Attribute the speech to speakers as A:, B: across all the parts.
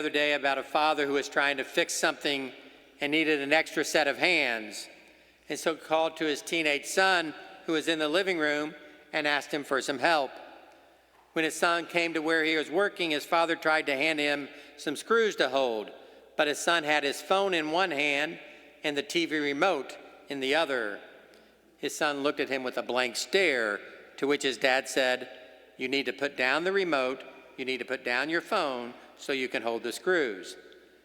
A: The other day about a father who was trying to fix something and needed an extra set of hands, and so called to his teenage son who was in the living room and asked him for some help. When his son came to where he was working, his father tried to hand him some screws to hold, but his son had his phone in one hand and the TV remote in the other. His son looked at him with a blank stare, to which his dad said, "You need to put down the remote, you need to put down your phone so you can hold the screws."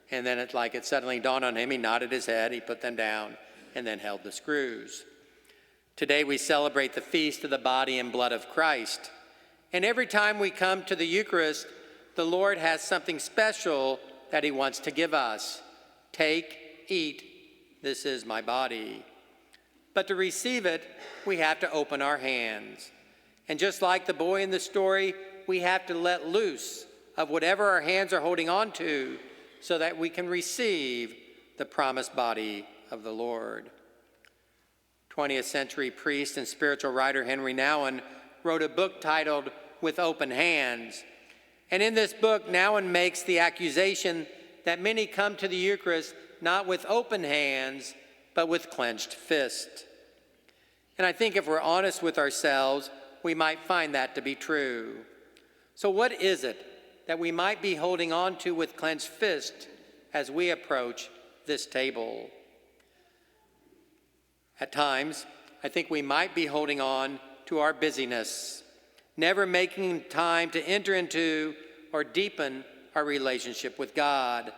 A: And then it suddenly dawned on him, he nodded his head, he put them down, and then held the screws. Today we celebrate the feast of the body and blood of Christ. And every time we come to the Eucharist, the Lord has something special that he wants to give us. Take, eat, this is my body. But to receive it, we have to open our hands. And just like the boy in the story, we have to let loose of whatever our hands are holding on to so that we can receive the promised body of the Lord. 20th century priest and spiritual writer Henry Nouwen wrote a book titled With Open Hands. And in this book, Nouwen makes the accusation that many come to the Eucharist not with open hands, but with clenched fists. And I think if we're honest with ourselves, we might find that to be true. So what is it that we might be holding on to with clenched fists as we approach this table? At times, I think we might be holding on to our busyness, never making time to enter into or deepen our relationship with God.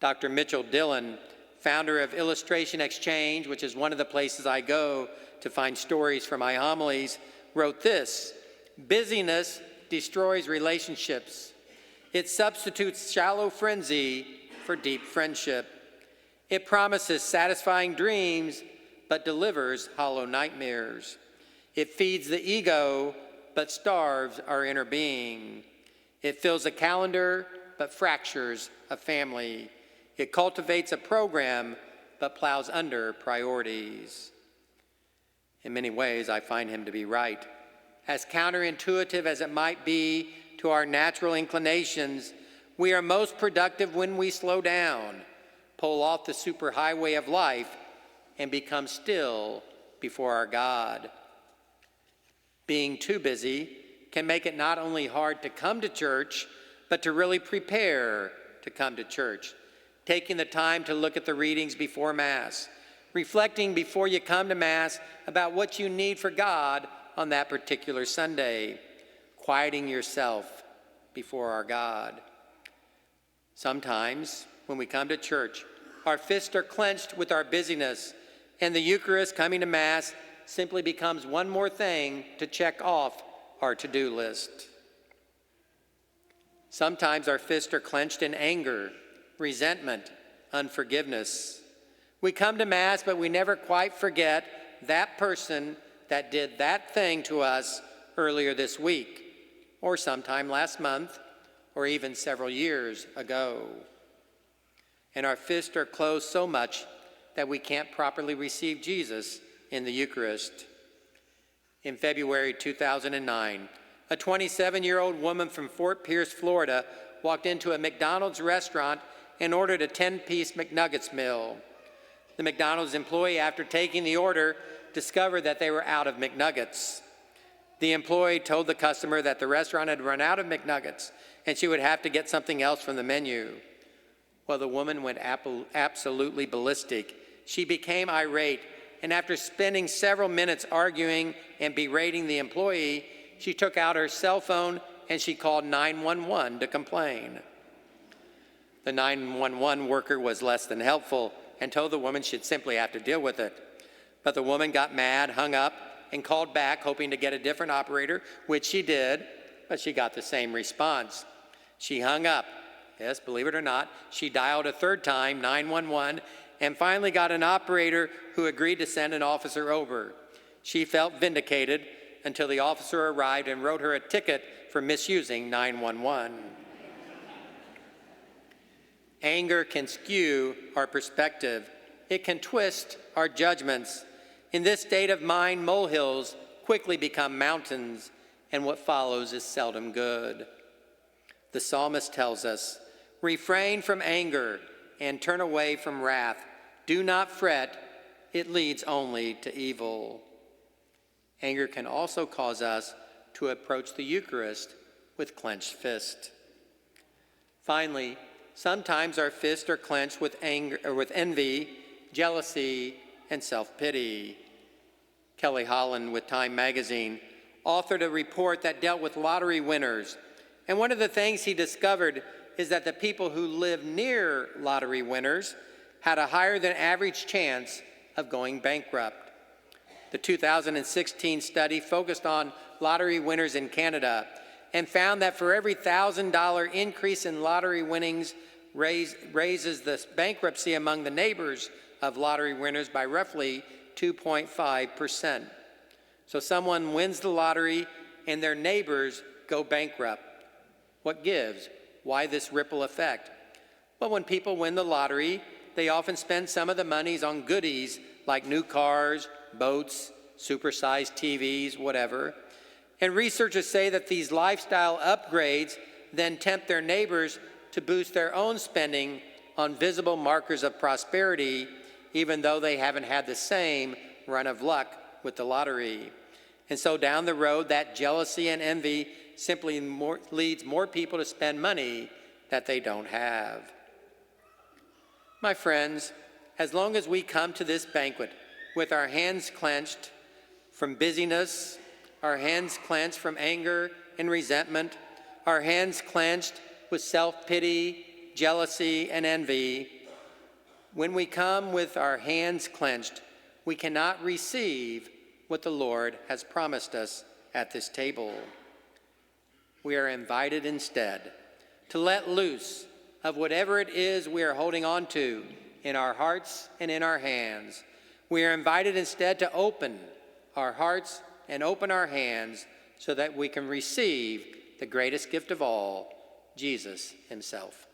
A: Dr. Mitchell Dillon, founder of Illustration Exchange, which is one of the places I go to find stories for my homilies, wrote this: "Busyness destroys relationships. It substitutes shallow frenzy for deep friendship. It promises satisfying dreams, but delivers hollow nightmares. It feeds the ego, but starves our inner being. It fills a calendar, but fractures a family. It cultivates a program, but plows under priorities." In many ways, I find him to be right. As counterintuitive as it might be to our natural inclinations, we are most productive when we slow down, pull off the superhighway of life, and become still before our God. Being too busy can make it not only hard to come to church, but to really prepare to come to church. Taking the time to look at the readings before Mass, reflecting before you come to Mass about what you need for God on that particular Sunday, quieting yourself before our God. Sometimes, when we come to church, our fists are clenched with our busyness, and the Eucharist, coming to Mass, simply becomes one more thing to check off our to-do list. Sometimes our fists are clenched in anger, resentment, unforgiveness. We come to Mass, but we never quite forget that person that did that thing to us earlier this week, or sometime last month, or even several years ago. And our fists are closed so much that we can't properly receive Jesus in the Eucharist. In February 2009, a 27-year-old woman from Fort Pierce, Florida, walked into a McDonald's restaurant and ordered a 10-piece McNuggets meal. The McDonald's employee, after taking the order, discovered that they were out of McNuggets. The employee told the customer that the restaurant had run out of McNuggets and she would have to get something else from the menu. Well, the woman went absolutely ballistic. She became irate, and after spending several minutes arguing and berating the employee, she took out her cell phone and she called 911 to complain. The 911 worker was less than helpful and told the woman she'd simply have to deal with it. But the woman got mad, hung up, and called back, hoping to get a different operator, which she did, but she got the same response. She hung up. Yes, believe it or not, she dialed a third time, 911, and finally got an operator who agreed to send an officer over. She felt vindicated until the officer arrived and wrote her a ticket for misusing 911. Anger can skew our perspective. It can twist our judgments. In this state of mind, molehills quickly become mountains, and what follows is seldom good. The psalmist tells us, Refrain from anger and turn away from wrath. Do not fret, it leads only to evil. Anger can also cause us to approach the Eucharist with clenched fists. Finally, sometimes our fists are clenched with anger or with envy, jealousy, and self-pity. Kelly Holland with Time magazine authored a report that dealt with lottery winners. And one of the things he discovered is that the people who live near lottery winners had a higher than average chance of going bankrupt. The 2016 study focused on lottery winners in Canada and found that for every $1,000 increase in lottery winnings raises the bankruptcy among the neighbors of lottery winners by roughly 2.5%. So someone wins the lottery and their neighbors go bankrupt. What gives? Why this ripple effect? Well, when people win the lottery, they often spend some of the monies on goodies like new cars, boats, supersized TVs, whatever. And researchers say that these lifestyle upgrades then tempt their neighbors to boost their own spending on visible markers of prosperity, even though they haven't had the same run of luck with the lottery. And so down the road, that jealousy and envy simply leads more people to spend money that they don't have. My friends, as long as we come to this banquet with our hands clenched from busyness, our hands clenched from anger and resentment, our hands clenched with self-pity, jealousy, and envy, when we come with our hands clenched, we cannot receive what the Lord has promised us at this table. We are invited instead to let loose of whatever it is we are holding on to in our hearts and in our hands. We are invited instead to open our hearts and open our hands so that we can receive the greatest gift of all, Jesus himself.